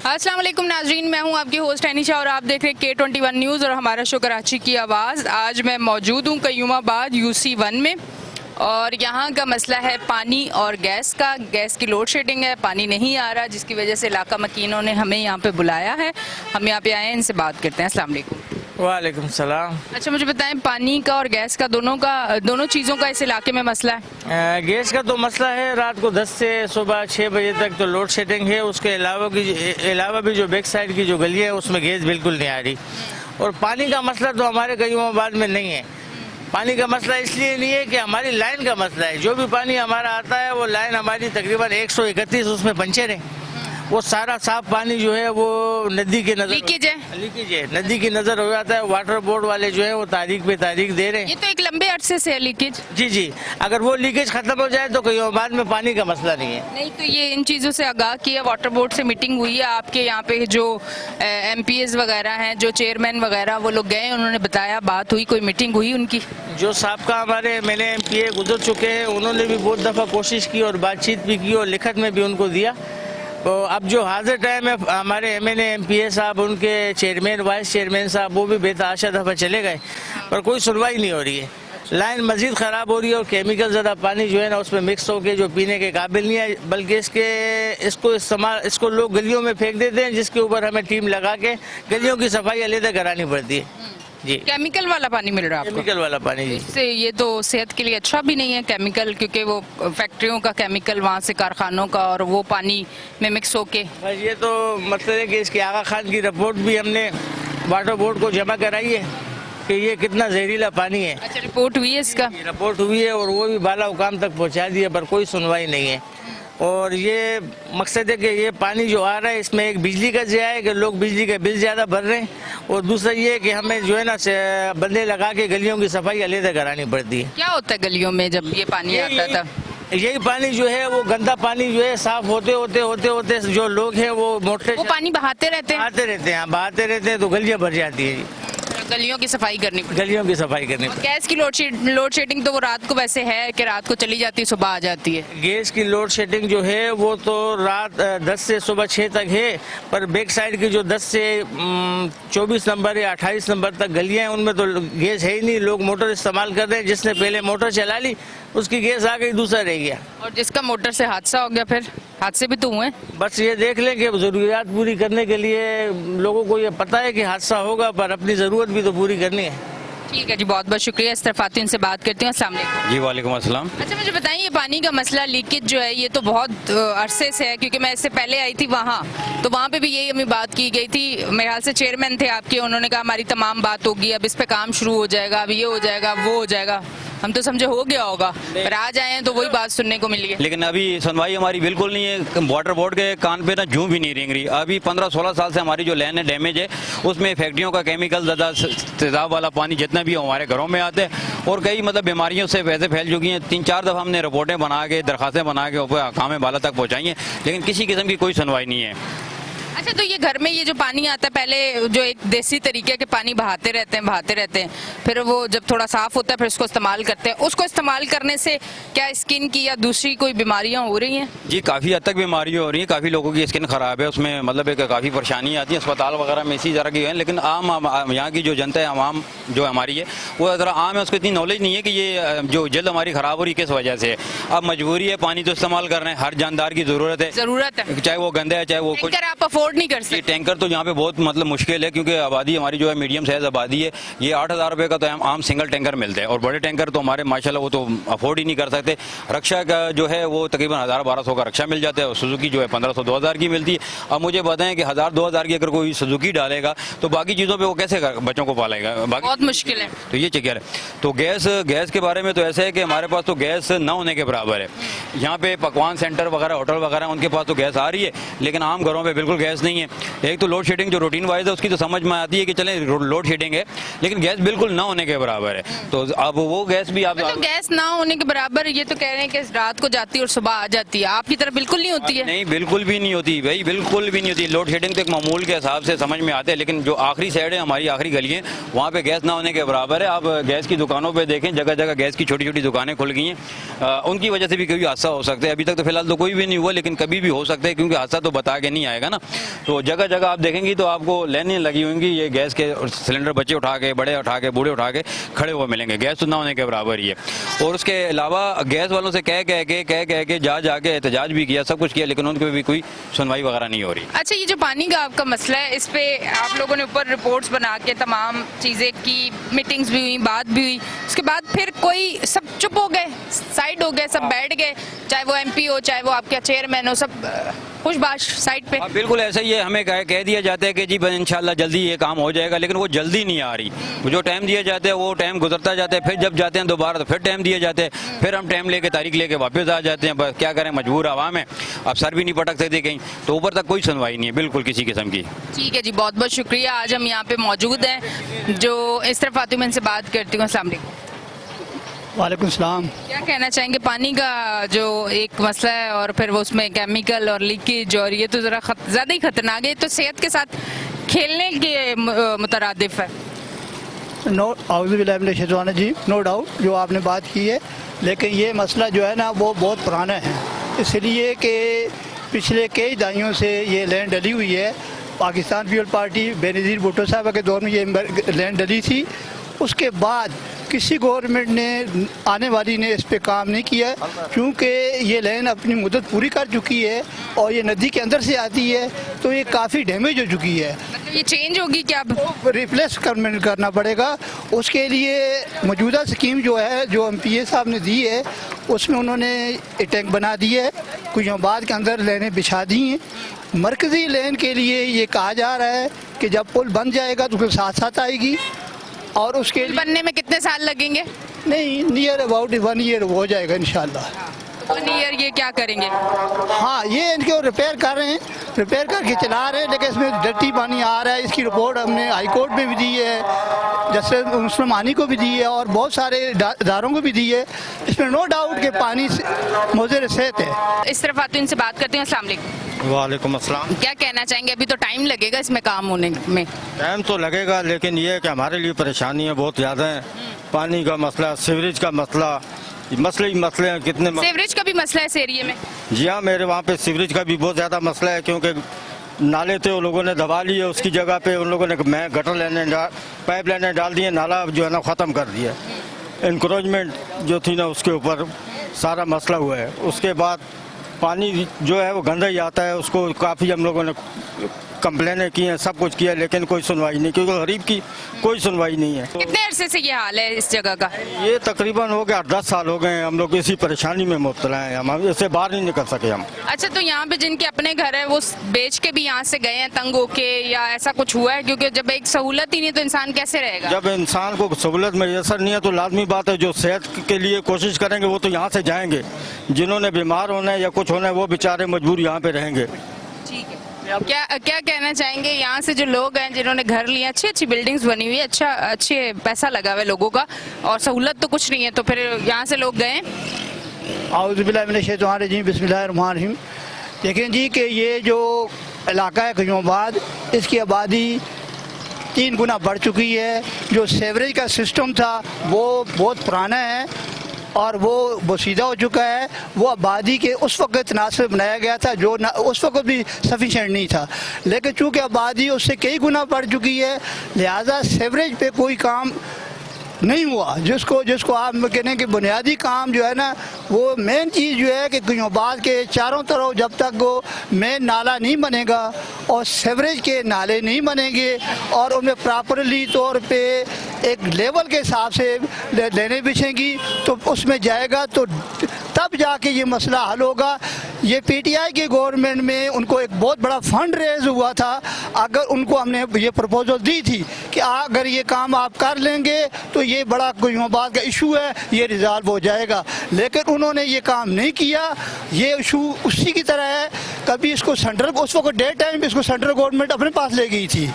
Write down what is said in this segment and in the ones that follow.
अस्सलाम वालेकुम नाजरीन, मैं हूं आपकी होस्ट अनीशा और आप देख रहे हैं K21 न्यूज़ और हमारा शो कराची की आवाज़। आज मैं मौजूद हूं कयूमाबाद UC1 में और यहाँ का मसला है पानी और गैस का। गैस की लोड शेडिंग है, पानी नहीं आ रहा, जिसकी वजह से इलाका मकीनों ने हमें यहाँ पे बुलाया है। हम यहाँ पे आए हैं, इनसे बात करते हैं। अस्सलाम वालेकुम। वालेकुम सलाम। अच्छा, मुझे बताएं, पानी का और गैस का दोनों चीज़ों का इस इलाके में मसला है? गैस का तो मसला है, रात को 10 से सुबह 6 बजे तक तो लोड शेडिंग है। उसके अलावा भी जो बैक साइड की जो गली है उसमें गैस बिल्कुल नहीं आ रही। और पानी का मसला तो हमारे कयूमाबाद में नहीं है। पानी का मसला इसलिए नहीं है कि हमारी लाइन का मसला है। जो भी पानी हमारा आता है वो लाइन हमारी तकरीबन 131 उसमें पंचर है। वो सारा साफ पानी जो है वो नदी के नजर लीकेज है, नदी की नजर हो जाता है। वाटर बोर्ड वाले जो है वो तारीख पे तारीख दे रहे हैं। ये तो एक लंबे अरसे से है लीकेज। जी, अगर वो लीकेज खत्म हो जाए तो कयूमाबाद में पानी का मसला नहीं है। नहीं तो ये इन चीज़ों से आगाह किया, वाटर बोर्ड से मीटिंग हुई है आपके यहाँ पे? जो MPs वगैरह हैं, जो चेयरमैन वगैरह, वो लोग गए, उन्होंने बताया, बात हुई, कोई मीटिंग हुई उनकी? जो साहबका हमारे MLA MPA गुजर चुके हैं, उन्होंने भी बहुत दफ़ा कोशिश की और बातचीत भी की और लिखत में भी उनको दिया। तो अब जो हाजिर टाइम है, हमारे MLA MPA साहब, उनके चेयरमैन वाइस चेयरमैन साहब, वो भी बेतहाशा दफ़ा चले गए पर कोई सुनवाई नहीं हो रही है। लाइन मजीद ख़राब हो रही है और केमिकल ज़्यादा पानी जो है ना उसमें मिक्स होकर जो पीने के काबिल नहीं है, बल्कि इसको लोग गलियों में फेंक देते हैं, जिसके ऊपर हमें टीम लगा के गलियों की सफाई अलग करानी पड़ती है। जी, केमिकल वाला पानी मिल रहा है आपको? केमिकल वाला पानी जी। इससे ये तो सेहत के लिए अच्छा भी नहीं है केमिकल, क्योंकि वो फैक्ट्रियों का केमिकल वहाँ से कारखानों का, और वो पानी में मिक्स होके। ये तो मतलब है कि इसकी आगा खान की रिपोर्ट भी हमने वाटर बोर्ड को जमा कराई है कि ये कितना जहरीला पानी है। अच्छा, रिपोर्ट हुई है इसका? रिपोर्ट हुई है और वो भी बाला हुकाम तक पहुँचा दिया पर कोई सुनवाई नहीं है। और ये मकसद है कि ये पानी जो आ रहा है इसमें एक बिजली का ज़िया है कि लोग बिजली का बिल ज़्यादा भर रहे हैं, और दूसरा ये है कि हमें जो है ना बंदे लगा के गलियों की सफाई अलग करानी पड़ती है। क्या होता है गलियों में जब ये पानी आता था? यही पानी जो है वो गंदा पानी जो है साफ होते जो लोग हैं वो मोटर वो पानी बहाते रहते हैं तो गलियां भर जाती है। गलियों की सफाई करनी पड़ती है। गलियों की सफाई करनी पड़ती है। गैस की लोड शेडिंग तो वो रात को वैसे है कि रात को चली जाती है, सुबह आ जाती है? गैस की लोड शेडिंग जो है वो तो रात 10 से सुबह 6 तक है, पर बैक साइड की जो 10 से 24 नंबर या 28 नंबर तक गलियां हैं उनमें तो गैस है ही नहीं। लोग मोटर इस्तेमाल कर रहे हैं, जिसने पहले मोटर चला ली उसकी गैस आ गई, दूसरा रह गया। और जिसका मोटर से हादसा हो गया, फिर हादसे भी तो हुए। बस ये देख लें कि जरूरियात पूरी करने के लिए लोगों को ये पता है कि हादसा होगा, पर अपनी ज़रूरत भी तो पूरी करनी है। ठीक है जी, बहुत बहुत शुक्रिया। इस तरफ आती हूँ, इनसे बात करती हूँ। अस्सलाम वालेकुम। जी वालेकुम अस्सलाम। अच्छा, मुझे बताइए, ये पानी का मसला लीकेज जो है ये तो बहुत अरसे से है, क्योंकि मैं इससे पहले आई थी वहाँ, तो वहाँ पे भी यही हमें बात की गई थी। मेरे ख्याल से चेयरमैन थे आपके, उन्होंने कहा हमारी तमाम बात होगी, अब इस पे काम शुरू हो जाएगा, अब ये हो जाएगा, वो हो जाएगा। हम तो समझे हो गया होगा, पर आज आए हैं तो वही बात सुनने को मिली है। लेकिन अभी सुनवाई हमारी बिल्कुल नहीं है। वाटर बोर्ड के कान पे ना जूं भी नहीं रेंग रही। अभी 15-16 साल से हमारी जो लैंड है डैमेज है, उसमें फैक्ट्रियों का केमिकल ज़्यादा तेजाब वाला पानी जितना भी हमारे घरों में आते हैं, और कई मतलब बीमारियों से वैसे फैल चुकी हैं। 3-4 दफ़ा हमने रिपोर्टें बना के, दरखास्तें बना के ऊपर हकाम बाला तक पहुँचाई हैं, लेकिन किसी किस्म की कोई सुनवाई नहीं है। अच्छा, तो ये घर में ये जो पानी आता है, पहले जो एक देसी तरीके के पानी बहाते रहते हैं, फिर वो जब थोड़ा साफ होता है फिर उसको इस्तेमाल करते हैं। उसको इस्तेमाल करने से क्या स्किन की या दूसरी कोई बीमारियां हो रही हैं? जी, काफ़ी हद तक बीमारियाँ हो रही हैं। काफ़ी लोगों की स्किन ख़राब है, उसमें मतलब एक काफ़ी परेशानी आती है। अस्पताल वगैरह में इसी तरह की है, लेकिन आम यहाँ की जो जनता है, आवाम जो हमारी है, वो ज़रा आम है, उसको इतनी नॉलेज नहीं है कि ये जो जल्द हमारी ख़राब हो रही है किस वजह से है। अब मजबूरी है, पानी तो इस्तेमाल कर रहे हैं, हर जानदार की ज़रूरत है, चाहे वो गंदा है चाहे वो कुछ। आप अफोर्ड नहीं कर सकते टैंकर तो यहाँ पे बहुत मतलब मुश्किल है, क्योंकि आबादी हमारी जो है मीडियम साइज आबादी है। ये 8,000 रुपये का तो आम सिंगल टैंकर मिलते हैं, और बड़े टैंकर तो हमारे माशाल्लाह वो तो अफोर्ड ही नहीं कर सकते। रक्षा का जो है वो तकरीबन 1,000-1,200 का रक्षा मिल जाता है, और सुजुकी जो है 1,500-2,000 की मिलती है। अब मुझे बताएं कि 1,000-2,000 की अगर कोई सुजुकी डालेगा तो बाकी चीज़ों पर वो कैसे बच्चों को पालेगा? बहुत मुश्किल है। तो ये चक्कर है। तो गैस के बारे में तो ऐसा है कि हमारे पास तो गैस न होने के बराबर है। यहाँ पे पकवान सेंटर वगैरह, होटल वगैरह, उनके पास तो गैस आ रही है, लेकिन आम घरों पर बिल्कुल गैस नहीं है। एक तो लोड शेडिंग जो रूटीन वाइज है उसकी तो समझ में आती है कि चले लोड शेडिंग है, लेकिन गैस बिल्कुल ना होने के बराबर है। तो अब वो गैस भी आप तो गैस ना होने के बराबर, ये तो कह रहे हैं कि रात को जाती है और सुबह आ जाती है, आपकी तरफ बिल्कुल नहीं होती है? नहीं, बिल्कुल भी नहीं होती भाई, बिल्कुल भी नहीं होती। लोड शेडिंग तो एक मामूल के हिसाब से समझ में आते हैं, लेकिन जो आखिरी साइड है, हमारी आखिरी गली है, वहाँ पे गैस ना होने के बराबर है। आप गैस की दुकानों पर देखें, जगह जगह गैस की छोटी छोटी दुकानें खुल गई हैं। उनकी वजह से भी कोई हादसा हो सकता है। अभी तक तो फिलहाल तो कोई भी नहीं हुआ, लेकिन कभी भी हो सकता है, क्योंकि हादसा तो बता के नहीं आएगा ना। तो जगह जगह आप देखेंगी तो आपको लाइनें लगी होंगी, ये गैस के सिलेंडर बच्चे उठा के, बड़े उठा के, बूढ़े उठा के खड़े हुए मिलेंगे। गैस तो ना होने के बराबर ही है। और उसके अलावा गैस वालों से कह कह के जा के एहतजाज भी किया, सब कुछ किया, लेकिन उनके भी कोई सुनवाई वगैरह नहीं हो रही। अच्छा, ये जो पानी का आपका मसला है, इस पे आप लोगों ने ऊपर रिपोर्ट्स बना के तमाम चीज़ें की, मीटिंग्स भी हुई, बात भी हुई, उसके बाद फिर कोई सब चुप हो गए, साइड हो गए, सब बैठ गए, चाहे वो MP हो, चाहे वो आपका चेयरमैन हो, सब खुशबाश साइड पे। बिल्कुल ऐसा ही है। हमें कह दिया जाता है कि जी इंशाल्लाह जल्दी ये काम हो जाएगा, लेकिन वो जल्दी नहीं आ रही। वो जो टाइम दिया जाता है वो टाइम गुजरता जाता है, फिर जब जाते हैं दोबारा तो फिर टाइम दिए जाते हैं, फिर हम टाइम लेके तारीख लेके वापस आ जाते हैं। बस क्या करें, मजबूर आवाम है, अब सर भी नहीं पटक सकते कहीं, तो ऊपर तक कोई सुनवाई नहीं है बिल्कुल किसी किस्म की। ठीक है जी, बहुत बहुत शुक्रिया। आज हम यहाँ पे मौजूद हैं, जो इस तरफ फातिमा इनसे बात करती हूँ। अस्सलाम वालेकुम। वालेकुम सलाम। क्या कहना चाहेंगे, पानी का जो एक मसला है और फिर वो उसमें केमिकल और लीकेज, और ये तो ज़रा ज़्यादा ही खतरनाक है, तो सेहत के साथ खेलने के मुतरादिफ है। नो आउज़ुबिल्लाहि जी, नो डाउट जो आपने बात की है, लेकिन ये मसला जो है ना वो बहुत पुराना है, इसलिए कि पिछले कई दहाइयों से ये लैंड डली हुई है। पाकिस्तान पीपल पार्टी बेनज़ीर भुट्टो साहब के दौर में ये लैंड डली थी, उसके बाद किसी गवर्नमेंट ने आने वाली ने इस पे काम नहीं किया, क्योंकि ये लैंड अपनी मुद्दत पूरी कर चुकी है और ये नदी के अंदर से आती है, तो ये काफ़ी डैमेज हो चुकी है। मतलब ये चेंज होगी क्या अब? रिप्लेस करना पड़ेगा। उसके लिए मौजूदा स्कीम जो है, जो MPA साहब ने दी है, उसमें उन्होंने टैंक बना दिए है, कुछ बाद के अंदर लेने बिछा दी हैं। मरकज़ी लेन के लिए ये कहा जा रहा है कि जब पुल बन जाएगा तो उसके साथ साथ आएगी, और उसके लिए बनने में कितने साल लगेंगे? नहीं, नियर अबाउट 1 ईयर हो जाएगा इंशाल्लाह। 1 ईयर ये क्या करेंगे? हाँ, ये इनको रिपेयर कर रहे हैं, रिपेयर करके चला रहे हैं, लेकिन इसमें डर्टी पानी आ रहा है। इसकी रिपोर्ट हमने हाई कोर्ट में भी दी है, जैसे मुस्लिम मानी को भी दी है और बहुत सारे इदारों को भी दी है। इसमें नो डाउट कि पानी मुज़र सेहत है। इस तरफ आती हूँ, इनसे बात करती हूँ। अस्सलाम वालेकुम। वालेकुम अस्सलाम। क्या कहना चाहेंगे, अभी तो टाइम लगेगा इसमें काम होने में? टाइम तो लगेगा, लेकिन ये है कि हमारे लिए परेशानियाँ बहुत ज़्यादा हैं। पानी का मसला, सीवरेज का मसला, मसले ही मसले हैं कितने। सीवरेज का भी मसला है इस एरिया में? जी हाँ, मेरे वहाँ पे सीवरेज का भी बहुत ज़्यादा मसला है, क्योंकि नाले तो उन लोगों ने दबा लिए, उसकी जगह पे उन लोगों ने गटर पाइप लाइनें डाल दिए, नाला जो है ना ख़त्म कर दिया। इंक्रोचमेंट जो थी ना उसके ऊपर सारा मसला हुआ है। उसके बाद पानी जो है वो गंदा ही आता है, उसको काफ़ी हम लोगों ने कंप्लेनें की हैं, सब कुछ किया, लेकिन कोई सुनवाई नहीं, क्योंकि गरीब की कोई सुनवाई नहीं है। कितने अरसे से ये हाल है इस जगह का? ये तकरीबन हो गया 8-10 साल हो गए, हम लोग इसी परेशानी में मुब्तला हैं, हम इससे बाहर नहीं निकल सके हम। अच्छा, तो यहाँ पे जिनके अपने घर है वो बेच के भी यहाँ से गए हैं तंग होके, या ऐसा कुछ हुआ है? क्योंकि जब एक सहूलत ही नहीं तो इंसान कैसे रहेगा? जब इंसान को सहूलत मैसर नहीं है तो लाजमी बात है, जो सेहत के लिए कोशिश करेंगे वो तो यहाँ से जाएंगे, जिन्होंने बीमार होना है या कुछ होना है वो बेचारे मजबूर यहाँ पे रहेंगे। ठीक है, क्या कहना चाहेंगे, यहाँ से जो लोग हैं जिन्होंने घर लिए, अच्छी अच्छी बिल्डिंग्स बनी हुई है, अच्छे पैसा लगा हुआ है लोगों का, और सहूलत तो कुछ नहीं है, तो फिर यहाँ से लोग गए? आउज़ुबिल्लाहि मिनश्शैतानिर्रजीम, बिस्मिल्लाहिर्रहमानिर्रहीम। देखें जी कि ये जो इलाका है क़यूमाबाद, इसकी आबादी 3 गुना बढ़ चुकी है। जो सीवरेज का सिस्टम था वो बहुत पुराना है और वो बोसीदा हो चुका है। वो आबादी के उस वक्त तनासब बनाया गया था, जो उस वक्त भी सफिशेंट नहीं था, लेकिन चूँकि आबादी उससे कई गुना बढ़ चुकी है, लिहाजा सीवरेज पे कोई काम नहीं हुआ। जिसको आप कहने कि बुनियादी काम जो है ना, वो मेन चीज़ जो है कि क़यूमाबाद के चारों तरफ जब तक वो मेन नाला नहीं बनेगा और सीवरेज के नाले नहीं बनेंगे और उनमें प्रॉपरली तौर पे एक लेवल के हिसाब से लेने बिछेंगी तो उसमें जाएगा, तो तब जाके ये मसला हल होगा। ये PTI की गवर्नमेंट में उनको एक बहुत बड़ा फंड रेज हुआ था। अगर उनको हमने ये प्रपोजल दी थी कि अगर ये काम आप कर लेंगे तो ये बड़ा क़यूमाबाद का इशू है, ये रिजॉल्व हो जाएगा, लेकिन उन्होंने ये काम नहीं किया। ये इशू उसी की तरह है, कभी इसको सेंट्रल, उस वक्त डे टाइम इसको सेंट्रल गवर्नमेंट अपने पास ले गई थी,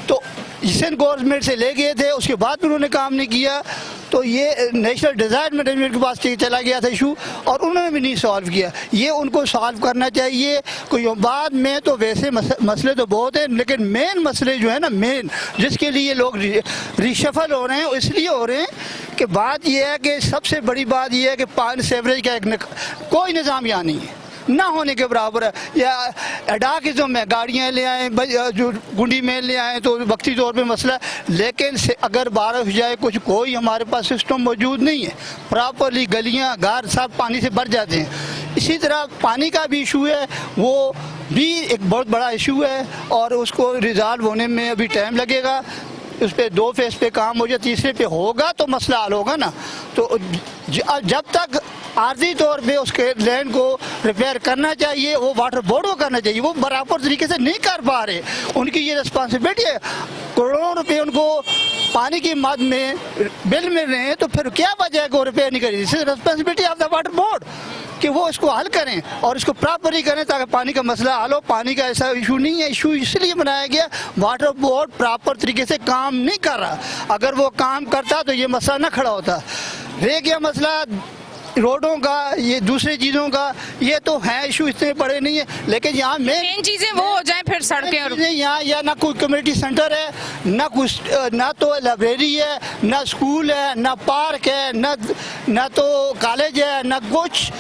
तो सेंट्रल गवर्नमेंट से ले गए थे, उसके बाद भी उन्होंने काम नहीं किया, तो ये नेशनल डिज़ास्टर मैनेजमेंट के पास चला गया था इशू, और उन्होंने भी नहीं सॉल्व किया। ये उनको सॉल्व करना चाहिए। क़यूमाबाद में तो वैसे मसले तो बहुत हैं, लेकिन मेन मसले जो है ना, मेन जिसके लिए लोग रिशफल हो रहे हैं, इसलिए हो रहे हैं कि बात यह है कि सबसे बड़ी बात यह है कि पानी सीवरेज का कोई निज़ाम यहाँ नहीं है। ना होने के बराबर है। या अडाकिज़ों में गाड़ियाँ ले आएँ, जो गुंडी में ले आएँ तो वक्ती तौर पे मसला है। लेकिन अगर बारिश हो जाए कुछ कोई हमारे पास सिस्टम मौजूद नहीं है, प्रॉपरली गलियाँ घर सब पानी से भर जाते हैं। इसी तरह पानी का भी इशू है, वो भी एक बहुत बड़ा इशू है और उसको रिजॉल्व होने में अभी टाइम लगेगा। उस पर 2 फेज पे काम हो जाए, तीसरे पे होगा तो मसला हल होगा ना। तो जब तक आर्जी तौर पे उसके लैंड को रिपेयर करना चाहिए, वो वाटर बोर्ड को करना चाहिए, वो बराबर तरीके से नहीं कर पा रहे। उनकी ये रिस्पॉन्सिबिलिटी है, करोड़ों रुपए उनको पानी की मद में बिल मिल रहे हैं, तो फिर क्या वजह है कि वो रिपेयर नहीं करें? Responsibility of the water board कि वो इसको हल करें और इसको प्रॉपरली करें ताकि पानी का मसला हल हो। पानी का ऐसा इशू नहीं है, इशू इसलिए बनाया गया वाटर बोर्ड प्रॉपर तरीके से काम नहीं कर रहा। अगर वो काम करता तो ये मसला न खड़ा होता। रह गया मसला रोडों का, ये दूसरी चीज़ों का, ये तो है इशू, इतने बड़े नहीं है। लेकिन यहाँ मेन चीजें वो हो जाए, फिर सड़कें और यहाँ या ना कोई कम्युनिटी सेंटर है, ना कुछ, ना तो लाइब्रेरी है, ना स्कूल है, ना पार्क है, ना तो कॉलेज है, ना कुछ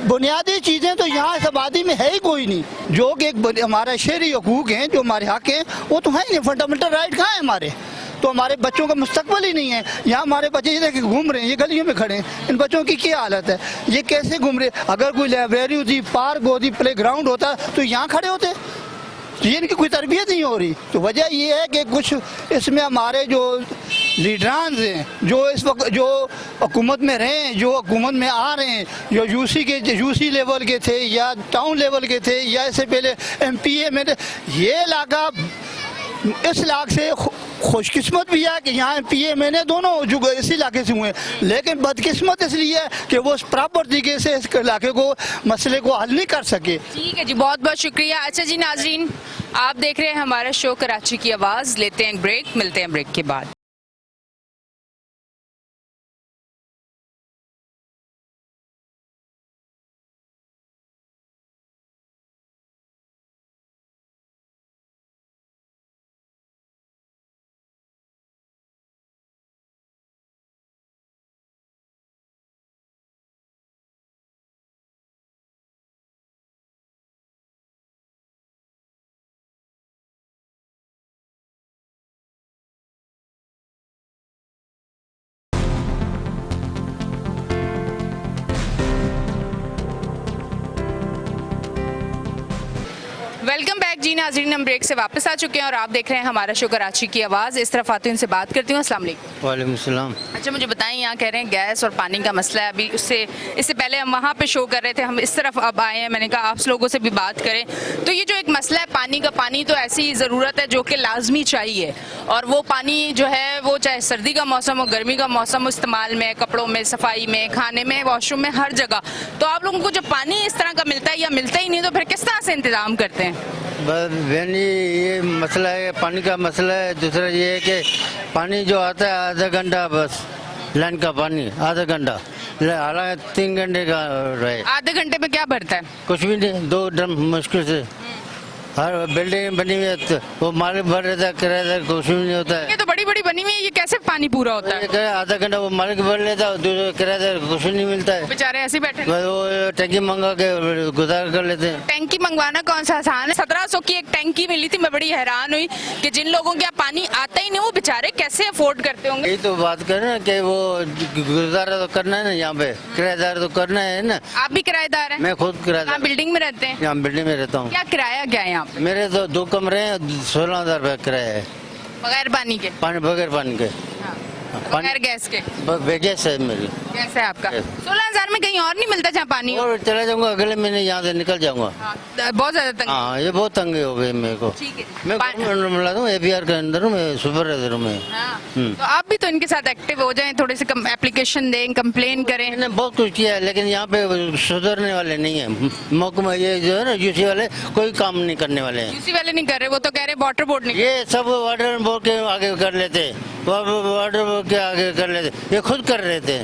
बुनियादी चीज़ें तो यहाँ इस आबादी में है ही कोई नहीं। जो कि एक हमारा शहरी हकूक़ हैं, जो हमारे हक हैं, वो तो है ही नहीं। फंडामेंटल राइट कहाँ है हमारे? तो हमारे बच्चों का मुस्तकबिल ही नहीं है। यहाँ हमारे बच्चे ये घूम रहे हैं, ये गलियों में खड़े हैं, इन बच्चों की क्या हालत है? ये कैसे घूम रहे? अगर कोई लाइब्रेरी होती, पार्क होती, प्ले ग्राउंड होता तो यहाँ खड़े होते। ये इनकी कोई तरबियत नहीं हो रही। तो वजह ये है कि कुछ इसमें हमारे जो लीडरान हैं, जो इस वक्त जो हुकूमत में रहे हैं, जो हुकूमत में आ रहे हैं, जो यूसी लेवल के थे या टाउन लेवल के थे या इससे पहले MPA में थे, ये इलाका इस इलाके से खुशकिस्मत भी है कि यहाँ MPA मैंने दोनों जो इसी इलाके से हुए, लेकिन बदकिस्मत इसलिए है कि वो प्रॉपर तरीके से इस इलाके को मसले को हल नहीं कर सके। ठीक है जी, बहुत बहुत शुक्रिया। अच्छा जी नाजरीन, आप देख रहे हैं हमारा शो कराची की आवाज़। लेते हैं ब्रेक, मिलते हैं ब्रेक के बाद। वेलकम बैक जी नाजरीन, हम ब्रेक से वापस आ चुके हैं और आप देख रहे हैं हमारा शो कराची की आवाज़। इस तरफ आती हूँ, इनसे बात करती हूँ। अस्सलाम वालेकुम। वालेकुम सलाम। अच्छा, मुझे बताएं, यहाँ कह रहे हैं गैस और पानी का मसला है। अभी इससे पहले हम वहाँ पे शो कर रहे थे, हम इस तरफ अब आए हैं। मैंने कहा आप लोगों से भी बात करें। तो ये जो एक मसला है पानी का, पानी तो ऐसी ज़रूरत है जो कि लाजमी चाहिए, और वो पानी जो है वो चाहे सर्दी का मौसम हो, गर्मी का मौसम हो, इस्तेमाल में, कपड़ों में, सफाई में, खाने में, वॉशरूम में, हर जगह। तो आप लोगों को जब पानी इस तरह का मिलता है या मिलता ही नहीं, तो फिर किस तरह से इंतज़ाम करते हैं? बस बहन ये मसला है, पानी का मसला है। दूसरा ये है कि पानी जो आता है आधा घंटा, बस लाइन का पानी आधा घंटा, हालांकि 3 घंटे का रहे। आधे घंटे में क्या भरता है? कुछ भी नहीं, 2 ड्रम मुश्किल से। हर बिल्डिंग बनी हुई है तो वो मालिक भर रहता है, किराएदार कुछ भी नहीं होता है। ये तो बड़ी बड़ी बनी हुई है, ये कैसे पानी पूरा होता है? आधा घंटा वो मालिक भर लेता है, दूसरे किराएदार कुछ भी नहीं मिलता है। बेचारे ऐसे बैठे, वो टैंकी मंगा के गुजार कर लेते हैं। टैंकी मंगवाना कौन सा आसान है? 1700 की एक टैंकी मिली थी। मैं बड़ी हैरान हुई कि जिन लोगों के यहाँ पानी आता ही नहीं, वो बेचारे कैसे अफोर्ड करते होंगे। यही तो बात कर रहे हैं कि वो गुजारा तो करना है ना, यहाँ पे किराएदार तो करना है ना। आप भी किराएदार हैं? मैं खुद किराएदार, बिल्डिंग में रहते हैं? यहाँ बिल्डिंग में रहता हूँ। क्या किराया क्या है यहाँ पे? मेरे तो 2 कमरे हैं, 16,000 रुपये किराया है। बगैर पानी के? पानी बगैर पानी के, बगैर गैस के? गैस है मेरी। गैस है आपका? 16,000 में कहीं और नहीं मिलता जहाँ पानी हो? और चला जाऊंगा अगले महीने, यहाँ से निकल जाऊंगा। बहुत ज्यादा तंग। हाँ, ये बहुत तंगी हो गई मेरे को। ठीक है। मैं मिला दूँ APR के अंदर हूँ, मैं सुपरवाइजर हूँ मैं। हाँ। तो आप भी तो इनके साथ एक्टिव हो जाएं, थोड़े से एप्लीकेशन दें, कंप्लेन करें। मैंने बहुत कुछ किया है, लेकिन यहाँ पे सुधरने वाले नहीं है। मौका ये जो है ना, यूसी वाले कोई काम नहीं करने वाले हैं। यूसी वाले नहीं कर रहे, वो तो कह रहे वाटर बोर्ड नहीं। ये सब वाटर बोर्ड के आगे कर लेते, वाटर बोर्ड के आगे कर लेते, ये खुद कर रहे थे।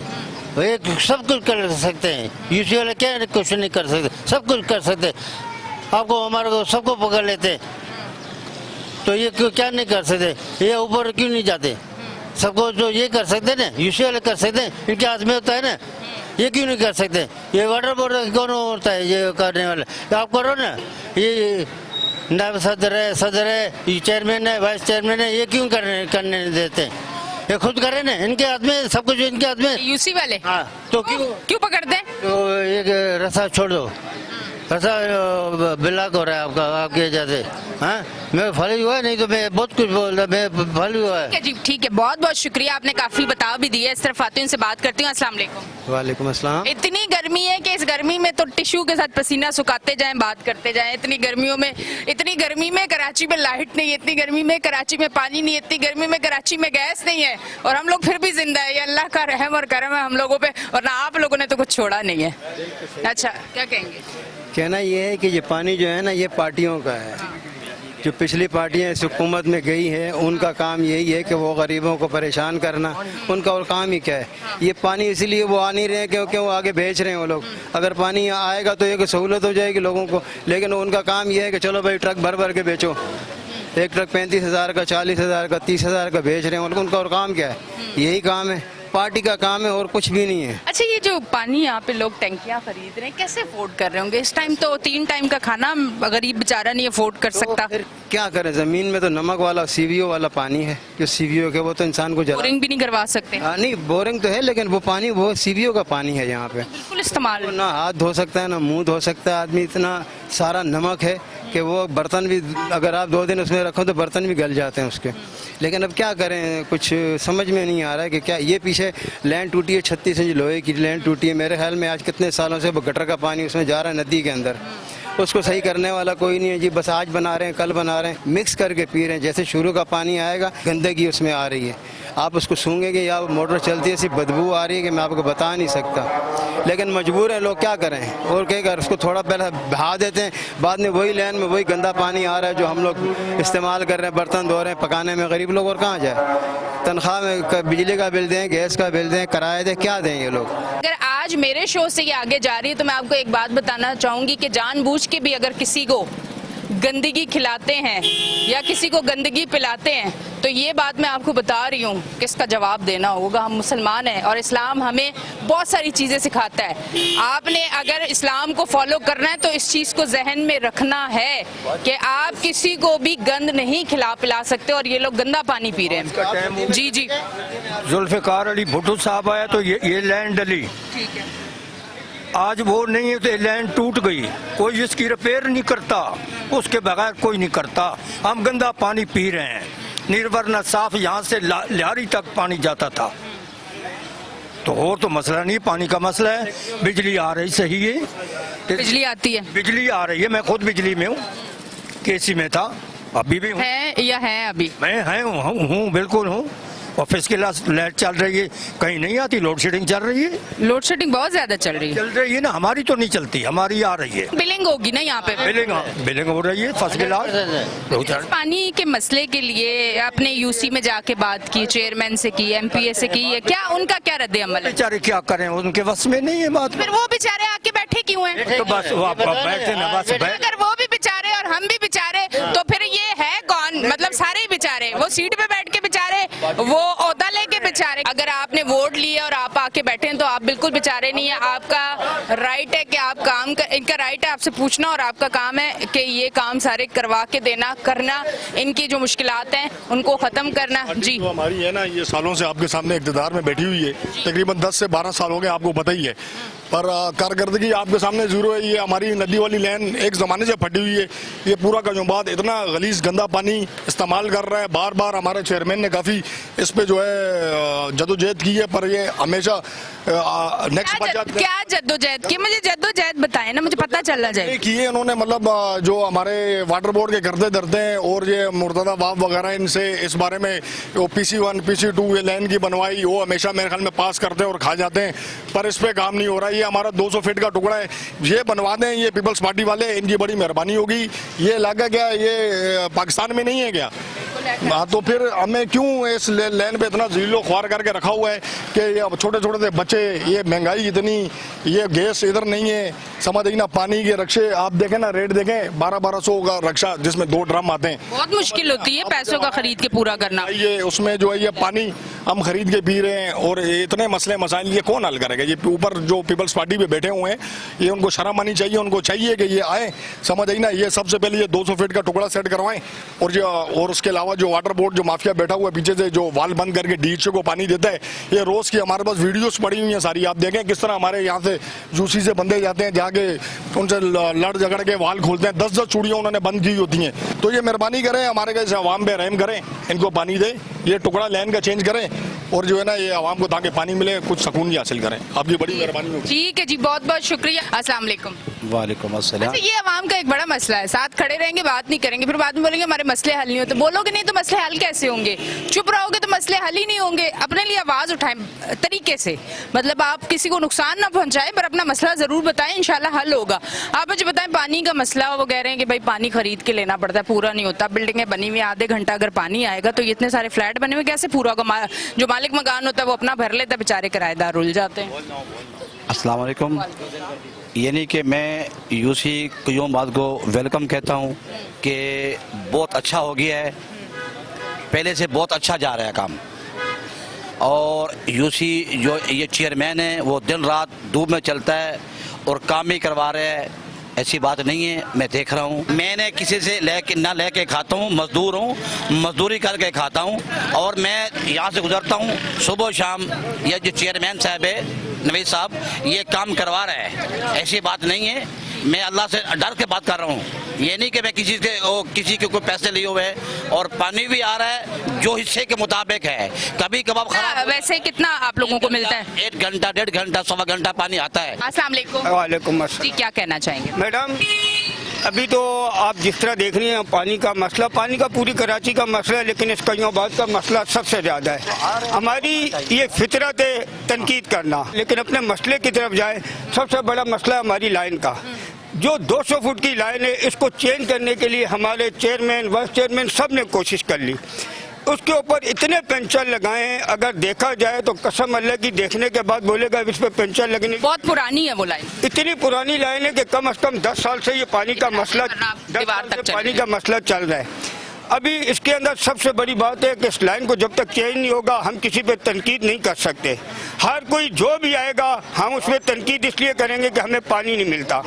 ये सब कुछ कर सकते हैं, यूसी वाले क्या कुछ नहीं कर सकते, सब कुछ कर सकते। आपको हमारे को सबको पकड़ लेते, तो ये क्या नहीं कर सकते? ये ऊपर क्यों नहीं जाते? सबको जो ये कर सकते ना, यूसी वाले कर सकते हैं, इनके हाथ में होता है ना। ये क्यों नहीं कर सकते? ये वाटर बोर्ड कौन होता है ये करने वाला? आप करो ना। ये नायब सदर है, ये चेयरमैन है, वाइस चेयरमैन है, ये क्यों करने नहीं देते? ये खुद करे ना, इनके हाथ में सब कुछ, इनके हाथ में। यूसी वाले हाँ, तो क्यों पकड़ते हैं? तो एक रसा छोड़ दो, रसा ब्लॉक हो रहा है आपका, आपके वजह से। हाँ, मैं फल हुआ, नहीं तो मैं बहुत कुछ बोल रहा, मैं फल हुआ है। ठीक है जी, ठीक है, बहुत बहुत शुक्रिया, आपने काफी बता भी दिया। इस तरफ आती हूँ, इनसे बात करती हूँ। अस्सलाम वालेकुम। वालेकुम अस्सलाम। इतनी गर्मी है कि इस गर्मी में तो टिश्यू के साथ पसीना सुखाते जाएं, बात करते जाएं। इतनी गर्मी में कराची में लाइट नहीं है, इतनी गर्मी में कराची में पानी नहीं है, इतनी गर्मी में कराची में गैस नहीं है, और हम लोग फिर भी जिंदा है। ये अल्लाह का रहम और करम है हम लोगों पे, और ना आप लोगों ने तो कुछ छोड़ा नहीं है। अच्छा, क्या कहेंगे? कहना ये है कि ये पानी जो है ना, ये पार्टियों का है। जो पिछली पार्टियां इस हुकूमत में गई है, उनका काम यही है कि वो गरीबों को परेशान करना, उनका और काम ही क्या है। ये पानी इसीलिए वो आ नहीं रहे हैं क्योंकि वो आगे बेच रहे हैं वो लोग। अगर पानी आएगा तो एक सहूलत हो जाएगी लोगों को, लेकिन उनका काम ये है कि चलो भाई ट्रक भर भर के बेचो। एक ट्रक 35,000 का, 40,000 का, 30,000 का बेच रहे हैं, उनका और काम क्या है? यही काम है, पार्टी का काम है, और कुछ भी नहीं है। अच्छा, ये जो पानी यहाँ पे लोग टंकियाँ खरीद रहे हैं, कैसे अफोर्ड कर रहे होंगे? इस टाइम तो 3 टाइम का खाना गरीब बेचारा नहीं अफोर्ड कर सकता। फिर क्या करें? जमीन में तो नमक वाला सीवीओ वाला पानी है, जो सीवीओ के वो तो इंसान को बोरिंग भी नहीं करवा सकते। नहीं, बोरिंग तो है, लेकिन वो पानी वो सीवीओ का पानी है यहाँ पे। बिल्कुल इस्तेमाल ना हाथ धो सकता है, ना मुंह धो सकता है आदमी। इतना सारा नमक है कि वो बर्तन भी, अगर आप 2 दिन उसमें रखो तो बर्तन भी गल जाते हैं उसके। लेकिन अब क्या करें, कुछ समझ में नहीं आ रहा है कि क्या। ये पीछे लैंड टूटी है, 36 इंच लोहे की लैंड टूटी है। मेरे ख्याल में आज कितने सालों से वो गटर का पानी उसमें जा रहा है नदी के अंदर, उसको सही करने वाला कोई नहीं है जी। बस आज बना रहे हैं, कल बना रहे हैं, मिक्स करके पी रहे हैं। जैसे शुरू का पानी आएगा, गंदगी उसमें आ रही है, आप उसको सूंघेंगे या मोटर चलती है, ऐसी बदबू आ रही है कि मैं आपको बता नहीं सकता। लेकिन मजबूर हैं लोग, क्या करें। और क्या कर, उसको थोड़ा पहले बहा देते हैं, बाद में वही लाइन में वही गंदा पानी आ रहा है जो हम लोग इस्तेमाल कर रहे हैं, बर्तन धो रहे हैं, पकाने में। गरीब लोग और कहाँ जाए? तनख्वाह में बिजली का बिल दें, गैस का बिल दें, किराया दें, क्या दें ये लोग? अगर आज मेरे शो से ये आगे जा रही है तो मैं आपको एक बात बताना चाहूंगी कि जानबूझ के भी अगर किसी को गंदगी खिलाते हैं या किसी को गंदगी पिलाते हैं तो ये बात मैं आपको बता रही हूँ कि इसका जवाब देना होगा। हम मुसलमान हैं और इस्लाम हमें बहुत सारी चीज़ें सिखाता है। आपने अगर इस्लाम को फॉलो करना है तो इस चीज़ को जहन में रखना है कि आप किसी को भी गंद नहीं खिला पिला सकते, और ये लोग गंदा पानी पी रहे हैं। जी जी, जुल्फ़िकार अली भुट्टो साहब आया तो ये लैंड डली, ठीक है। आज वो नहीं है तो ये लैंड टूट गई, कोई इसकी रिपेयर नहीं करता, उसके बगैर कोई नहीं करता। हम गंदा पानी पी रहे हैं, निर्वरना साफ यहाँ से लिहारी तक पानी जाता था। तो और तो मसला नहीं, पानी का मसला है। बिजली आ रही सही है, बिजली आती है, बिजली आ रही है। मैं खुद बिजली में हूँ, केसी में था, अभी भी हूँ। है या है अभी? मैं हूँ, बिल्कुल हूँ। ऑफिस के लाइट चल रही है, कहीं नहीं आती। लोड शेडिंग चल रही है, लोड शेडिंग बहुत ज्यादा चल रही है ना। हमारी तो नहीं चलती, हमारी आ रही है। बिलिंग होगी ना यहाँ पे? बिलिंग हो रही है फर्स्ट क्लास। पानी के मसले के लिए आपने यूसी में जाके बात की, चेयरमैन से की, एमपीए से की है, क्या उनका क्या रद्द अमल है? बेचारे क्या करें, उनके बस में नहीं है बात। फिर वो बेचारे आके बैठे क्यों हैं? तो बस बैठे ना, बस अगर वो भी बेचारे और हम भी बेचारे तो फिर ये है कौन? मतलब सारे ही बेचारे, वो सीट पे बैठ के बेचारे, वो ओहदा लेके बेचारे। अगर आपने वोट लिया और आप आके बैठे हैं तो आप बिल्कुल बेचारे नहीं है। आपका राइट है कि आप काम कर, इनका राइट है आपसे पूछना, और आपका काम है कि ये काम सारे करवा के देना, करना, इनकी जो मुश्किलात हैं उनको खत्म करना। जी, जो हमारी है ना, ये सालों से आपके सामने इक़्तिदार में बैठी हुई है, तकरीबन 10 से 12 साल हो गए, आपको पता ही है। पर कारकर्दगी आपके सामने जीरो है। ये हमारी नदी वाली लाइन एक ज़माने से फटी हुई है। ये पूरा कजूबाद इतना गलीज गंदा पानी इस्तेमाल कर रहा है। बार बार हमारे चेयरमैन ने काफ़ी इस पे जो है जदोजहद की है, पर ये हमेशा नेक्स्ट बजट क्या जद्दोजहद की? मुझे जद्दोजहद बताएं ना, मुझे पता चलना चाहिए। किए इन्होंने, मतलब जो हमारे वाटर बोर्ड के गर्दे दरते हैं और ये मुर्तदा वाव वगैरह, इनसे इस बारे में वो PC1 PC2 ये लाइन की बनवाई, वो हमेशा मेरे ख्याल में पास करते हैं और खा जाते हैं, पर इस पे काम नहीं हो रहा है। ये हमारा 200 फीट का टुकड़ा है, ये बनवा दें। ये पीपल्स पार्टी वाले, इनकी बड़ी मेहरबानी होगी। ये इलाका क्या ये पाकिस्तान में नहीं है क्या? हाँ, तो फिर हमें क्यों इस लैंड पे इतना जीलो ख्वार करके रखा हुआ है कि ये छोटे छोटे से बच्चे, ये महंगाई इतनी, ये गैस इधर नहीं है, समझ आई ना। पानी के रक्शे आप देखें ना, रेट देखें, 1200 का रक्षा जिसमें 2 ड्रम आते हैं। बहुत मुश्किल होती है पैसों का खरीद के पूरा करना। ये उसमें जो है ये पानी हम खरीद के पी रहे हैं, और इतने मसले मसाइल ये कौन हल करेगा? ये ऊपर जो पीपल्स पार्टी पे बैठे हुए हैं, ये उनको शर्म आनी चाहिए, उनको चाहिए कि ये आए, समझ आई ना। ये सबसे पहले ये 200 फीट का टुकड़ा सेट करवाएं, और उसके अलावा जो वाटर बोर्ड जो माफिया बैठा हुआ है पीछे से, जो वाल बंद करके डीएचओ को पानी देता है, ये रोज की हमारे पास वीडियोस पड़ी हुई हैं सारी। आप देखें किस तरह हमारे यहाँ से यूसी से बंदे जाते हैं, जाके उनसे लड़ झगड़ के वाल खोलते हैं, 10-10 चूड़ियां उन्होंने बंद की होती हैं। तो ये मेहरबानी करें, हमारे कैसे आवाम पे रहम करें, इनको पानी दें, ये टुकड़ा लाइन का चेंज करें, और जो है ना ये आवाम को ताकि पानी मिले, कुछ सुकून हासिल करें। आपकी बड़ी मेहरबानी होगी। ठीक है जी, बहुत बहुत शुक्रिया। अस्सलाम वालेकुम। वालेकुम अस्सलाम। अच्छा, ये आवाम का एक बड़ा मसला है, साथ खड़े रहेंगे, बात नहीं करेंगे, फिर बाद में बोलेंगे हमारे मसले हल नहीं होते। बोलोगे नहीं तो मसले हल कैसे होंगे? चुप रहोगे तो मसले हल ही नहीं होंगे। अपने लिए आवाज उठाएं तरीके से, मतलब आप किसी को नुकसान ना पहुंचाएं, पर अपना मसला जरूर बताएं, इंशाल्लाह हल होगा। आप मुझे बताएं, पानी का मसला, वो कह रहे हैं कि भाई पानी खरीद के लेना पड़ता है, पूरा नहीं होता। बिल्डिंगें बनी हुई, आधे घंटा अगर पानी आएगा तो इतने सारे फ्लैट बने हुए, कैसे पूरा होगा? जो मालिक मकान होता है वो अपना भर लेता है, बेचारे किराएदार रुल जाते हैं। अस्सलाम वालेकुम। यानी कि मैं यूसी क्यूमाबाद को वेलकम कहता हूँ कि बहुत अच्छा हो गया है, पहले से बहुत अच्छा जा रहा है काम। और यूसी जो ये चेयरमैन है वो दिन रात धूप में चलता है और काम ही करवा रहा है, ऐसी बात नहीं है, मैं देख रहा हूँ। मैंने किसी से लेके खाता हूँ, मजदूर हूँ, मजदूरी करके खाता हूँ, और मैं यहाँ से गुजरता हूँ सुबह शाम। ये जो चेयरमैन साहब है नवीद साहब, ये काम करवा रहे हैं, ऐसी बात नहीं है। मैं अल्लाह से डर के बात कर रहा हूँ, ये नहीं कि मैं किसी के कोई पैसे लिए हुए हैं। और पानी भी आ रहा है जो हिस्से के मुताबिक है। कभी कभार खराब। वैसे कितना आप लोगों को मिलता है? 1 घंटा, 1.5 घंटा, 1.25 घंटा पानी आता है। अस्सलाम वालेकुम। वालेकुम जी, क्या कहना चाहेंगे? मैडम, अभी तो आप जिस तरह देख रही हैं पानी का पूरी कराची का मसला है, लेकिन इस क्यूमाबाद का मसला सबसे ज्यादा है। हमारी ये फितरत है तनकीद करना, लेकिन अपने मसले की तरफ जाए। सबसे बड़ा मसला है हमारी लाइन का, जो 200 फुट की लाइन है, इसको चेंज करने के लिए हमारे चेयरमैन, वाइस चेयरमैन सब ने कोशिश कर ली। उसके ऊपर इतने पेंचर लगाए हैं, अगर देखा जाए तो कसम अल्लाह की, देखने के बाद बोलेगा इस पे पेंचर लगने। बहुत पुरानी है वो लाइन, इतनी पुरानी लाइन है कि कम से कम 10 साल से ये पानी का मसला, 10 साल से पानी का मसला चल रहा है। अभी इसके अंदर सबसे बड़ी बात है कि इस लाइन को जब तक चेंज नहीं होगा, हम किसी पे तनकीद नहीं कर सकते। हर कोई जो भी आएगा, हम उस पर तनकीद इसलिए करेंगे कि हमें पानी नहीं मिलता।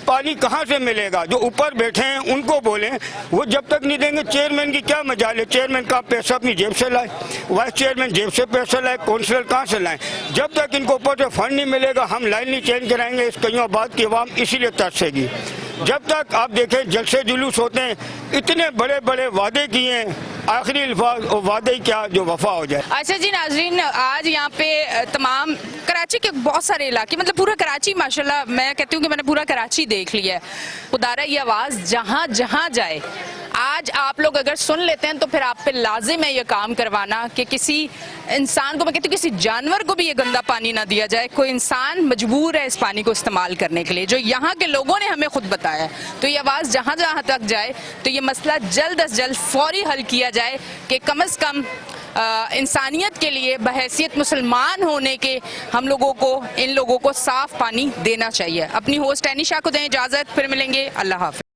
पानी कहाँ से मिलेगा? जो ऊपर बैठे हैं उनको बोलें, वो जब तक नहीं देंगे। चेयरमैन की क्या मजाल है? चेयरमैन का पैसा अपनी जेब से लाए, वाइस चेयरमैन जेब से पैसा लाए, काउंसिलर कहाँ से लाए? जब तक इनको ऊपर से फंड नहीं मिलेगा, हम लाइन नहीं चेंज कराएंगे। इस क्यूमाबाद की आवाम इसीलिए तरसेगी। जब तक आप देखें जलसे जुलूस होते हैं, इतने बड़े बड़े वादे किए हैं, आखिरी अल्फाज और वादे क्या जो वफा हो जाए। अच्छा जी नाजरीन, आज यहाँ पे तमाम कराची के बहुत सारे इलाके, मतलब पूरा कराची, माशाल्लाह मैं कहती हूँ कि मैंने पूरा कराची देख लिया है। खुदारा ये आवाज़ जहाँ जहाँ जाए, आज आप लोग अगर सुन लेते हैं तो फिर आप पे लाजिम है ये काम करवाना कि किसी इंसान को, मैं कहती हूँ किसी जानवर को भी ये गंदा पानी ना दिया जाए। कोई इंसान मजबूर है इस पानी को इस्तेमाल करने के लिए, जो यहाँ के लोगों ने हमें खुद बताया। तो ये आवाज़ जहाँ जहाँ तक जाए तो ये मसला जल्द अज जल्द फौरी हल किया जाए कि कम अज़ कम इंसानियत के लिए बहैसियत मुसलमान होने के हम लोगों को, इन लोगों को साफ पानी देना चाहिए। अपनी होस्ट एनिशा को दें इजाज़त, फिर मिलेंगे। अल्लाह हाफ़िज़।